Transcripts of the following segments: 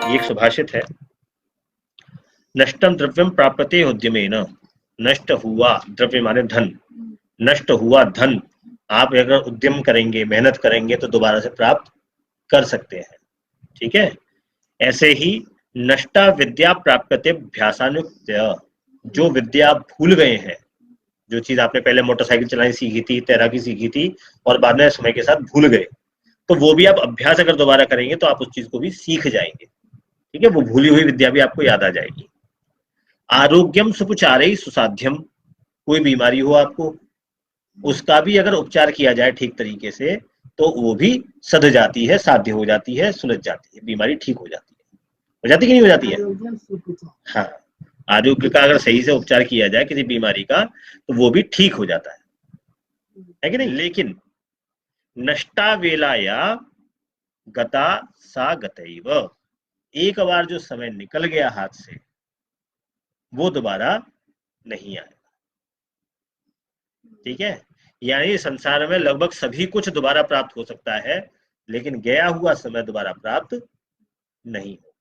ये एक सुभाषित है। नष्टम द्रव्यम प्राप्यते उद्यमेन, नष्ट हुआ द्रव्य माने धन, नष्ट हुआ धन आप अगर उद्यम करेंगे, मेहनत करेंगे तो दोबारा से प्राप्त कर सकते हैं। ठीक है, ऐसे ही नष्टा विद्या प्राप्यते अभ्यासानुक्त, जो विद्या भूल गए हैं, जो चीज आपने पहले मोटरसाइकिल चलानी सीखी थी, तैराकी सीखी थी और बाद में समय के साथ भूल गए, तो वो भी आप अभ्यास अगर दोबारा करेंगे तो आप उस चीज को भी सीख जाएंगे। ठीक है, वो भूली हुई विद्या भी आपको याद आ जाएगी। आरोग्यम सुपचारे सुसाध्यम, कोई बीमारी हो आपको, उसका भी अगर उपचार किया जाए ठीक तरीके से तो वो भी सध जाती है, साध्य हो जाती है, सुलझ जाती है, बीमारी ठीक हो जाती है। हो जाती कि नहीं हो जाती है? हाँ, आरोग्य का अगर सही से उपचार किया जाए किसी बीमारी का तो वो भी ठीक हो जाता है कि नहीं? लेकिन नष्टा वेलाया गता सा गतैव, एक बार जो समय निकल गया हाथ से वो दोबारा नहीं आएगा। ठीक है, यानी संसार में लगभग सभी कुछ दोबारा प्राप्त हो सकता है, लेकिन गया हुआ समय दोबारा प्राप्त नहीं हो।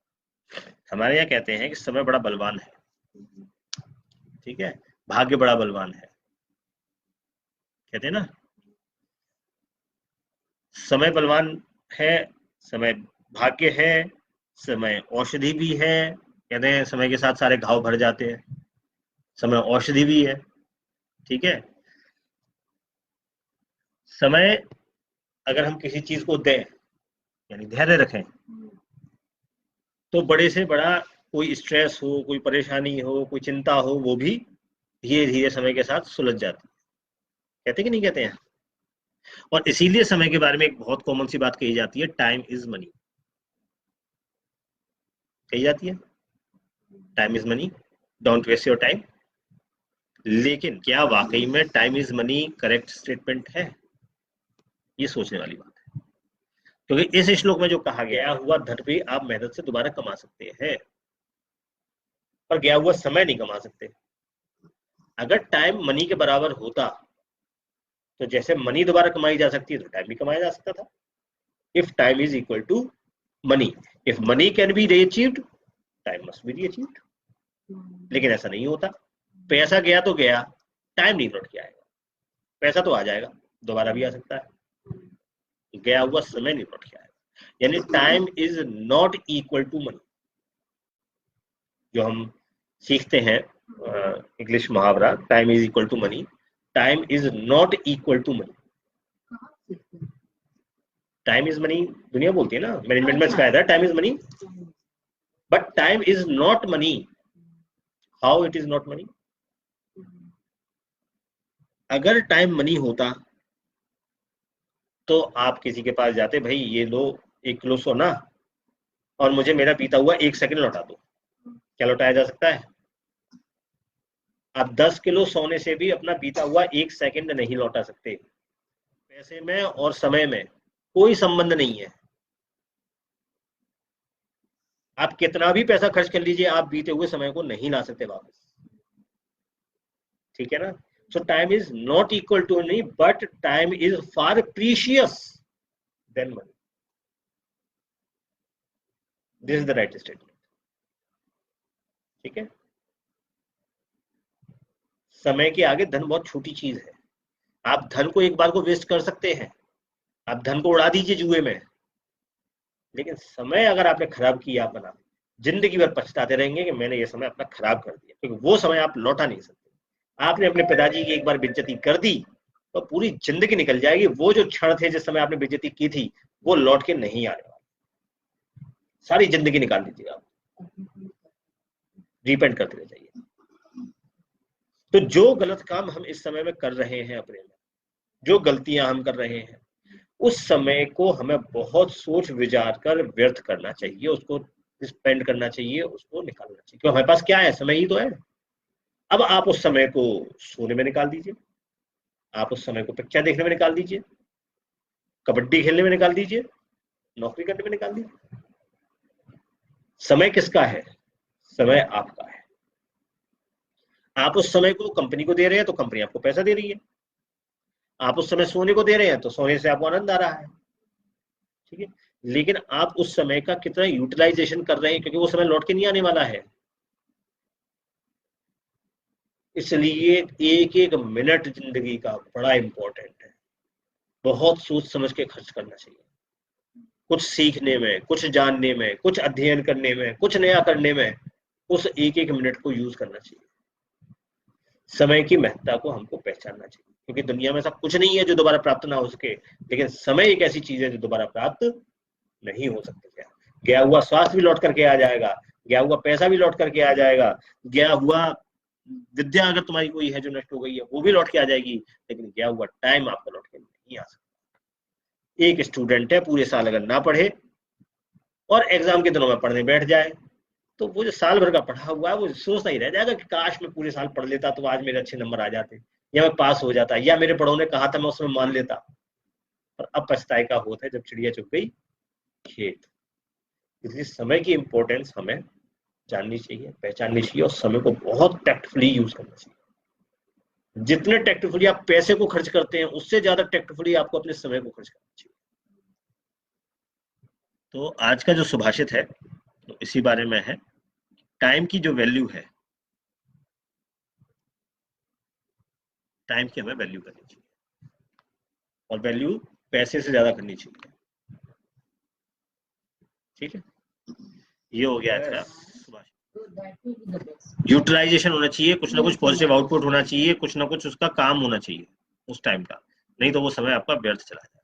हमारे यहाँ कहते हैं कि समय बड़ा बलवान है। ठीक है, भाग्य बड़ा बलवान है, कहते हैं ना, समय बलवान है, समय भाग्य है, समय औषधि भी है। कहते हैं समय के साथ सारे घाव भर जाते हैं, समय औषधि भी है। ठीक है, समय अगर हम किसी चीज को दें, यानी धैर्य रखें, तो बड़े से बड़ा कोई स्ट्रेस हो, कोई परेशानी हो, कोई चिंता हो, वो भी धीरे धीरे समय के साथ सुलझ जाती है। कहते कि नहीं कहते हैं? और इसीलिए समय के बारे में एक बहुत कॉमन सी बात कही जाती है, टाइम इज मनी। कही जाती है time is money, don't waste your time. लेकिन क्या वाकई में time is money correct statement है? ये सोचने वाली बात है, क्योंकि इस श्लोक में जो कहा गया हुआ धन भी आप मेहनत से दोबारा कमा सकते हैं, पर गया हुआ समय नहीं कमा सकते। अगर टाइम मनी के बराबर होता तो जैसे मनी दोबारा कमाई जा सकती है तो टाइम भी कमाया जा सकता था। If time is equal to money, if money can be reachieved, time must be reachieved. लेकिन ऐसा नहीं होता, पैसा गया तो गया, टाइम नहीं लौट के आएगा। पैसा तो आ जाएगा, दोबारा भी आ सकता है, गया हुआ समय नहीं लौट के आएगा। यानी time is not equal to money. जो हम सीखते हैं इंग्लिश मुहावरा, time is equal to money, time is not equal to money. Time is money दुनिया बोलती है ना, मैनेजमेंट में सिखाया था time is money, but time is not money. How it is not money? अगर टाइम मनी होता तो आप किसी के पास जाते, भाई ये लो 1 किलो सोना और मुझे मेरा बीता हुआ 1 सेकंड लौटा दो। क्या लौटाया जा सकता है? आप 10 किलो सोने से भी अपना बीता हुआ 1 सेकंड नहीं लौटा सकते। पैसे में और समय में कोई संबंध नहीं है। आप कितना भी पैसा खर्च कर लीजिए, आप बीते हुए समय को नहीं ला सकते वापस। ठीक है ना? So time is not equal to money, but time is far precious than money. This is the right statement. ठीक है, समय के आगे धन बहुत छोटी चीज है। आप धन को एक बार को वेस्ट कर सकते हैं, आप धन को उड़ा दीजिए जुए में, लेकिन समय अगर आपने खराब किया अपना, जिंदगी भर पछताते रहेंगे कि मैंने ये समय अपना खराब कर दिया, क्योंकि वो समय आप लौटा नहीं सकते। आपने अपने पिताजी की एक बार बेइज्जती कर दी तो पूरी जिंदगी निकल जाएगी। वो जो क्षण थे जिस समय आपने बेइज्जती की थी वो लौट के नहीं आने वाले। सारी जिंदगी निकाल दीजिएगा आप, रिपेंट करते रह जाइए। तो जो गलत काम हम इस समय में कर रहे हैं अपने में, जो गलतियां हम कर रहे हैं, उस समय को हमें बहुत सोच विचार कर व्यर्थ करना चाहिए, उसको स्पेंड करना चाहिए, उसको निकालना चाहिए। क्योंकि हमारे पास क्या है? समय ही तो है। अब आप उस समय को सोने में निकाल दीजिए, आप उस समय को पिक्चर देखने में निकाल दीजिए, कबड्डी खेलने में निकाल दीजिए, नौकरी करने में निकाल दीजिए। समय किसका है? समय आपका है। आप उस समय को कंपनी को दे रहे हैं तो कंपनी आपको पैसा दे रही है, आप उस समय सोने को दे रहे हैं तो सोने से आपको आनंद आ रहा है। ठीक है, लेकिन आप उस समय का कितना यूटिलाइजेशन कर रहे हैं, क्योंकि वो समय लौट के नहीं आने वाला है। इसलिए एक एक मिनट जिंदगी का बड़ा इंपॉर्टेंट है, बहुत सोच समझ के खर्च करना चाहिए। कुछ सीखने में, कुछ जानने में, कुछ अध्ययन करने में, कुछ नया करने में, उस एक एक मिनट को यूज करना चाहिए। समय की महत्ता को हमको पहचानना चाहिए, क्योंकि दुनिया में ऐसा कुछ नहीं है जो दोबारा प्राप्त ना हो सके, लेकिन समय एक ऐसी चीज है जो दोबारा प्राप्त नहीं हो सकती है। गया हुआ स्वास्थ्य भी लौट करके आ जाएगा, गया हुआ पैसा भी लौट करके आ जाएगा, गया हुआ विद्या अगर तुम्हारी कोई है जो नष्ट हो गई है वो भी लौट के आ जाएगी, लेकिन गया हुआ टाइम आपका लौट के नहीं आ सकता। एक स्टूडेंट है पूरे साल अगर ना पढ़े और एग्जाम के दिनों में पढ़ने बैठ जाए, तो वो जो साल भर का पढ़ा हुआ है वो सोचता ही रह जाएगा कि काश मैं पूरे साल पढ़ लेता तो आज मेरे अच्छे नंबर आ जाते, या मैं पास हो जाता, या मेरे पढ़ो ने कहा था मैं उसमें मान लेता। और अब पछताए का होता है जब चिड़िया चुग गई खेत। इसलिए समय की इंपॉर्टेंस हमें जाननी चाहिए, पहचाननी चाहिए, और समय को बहुत टैक्टफुली यूज करना चाहिए। जितने टैक्टफुली आप पैसे को खर्च करते हैं उससे ज्यादा टैक्टफुली आपको अपने समय को खर्च करना चाहिए। तो आज का जो सुभाषित है तो इसी बारे में है, टाइम की जो वैल्यू है, टाइम की हमें वैल्यू करनी चाहिए, और वैल्यू पैसे से ज्यादा करनी चाहिए। ठीक है, ये हो गया आज का सुभाषित। यूटिलाइजेशन होना चाहिए, कुछ ना कुछ पॉजिटिव आउटपुट होना चाहिए, कुछ ना कुछ उसका काम होना चाहिए उस टाइम का, नहीं तो वो समय आपका व्यर्थ चला जाएगा।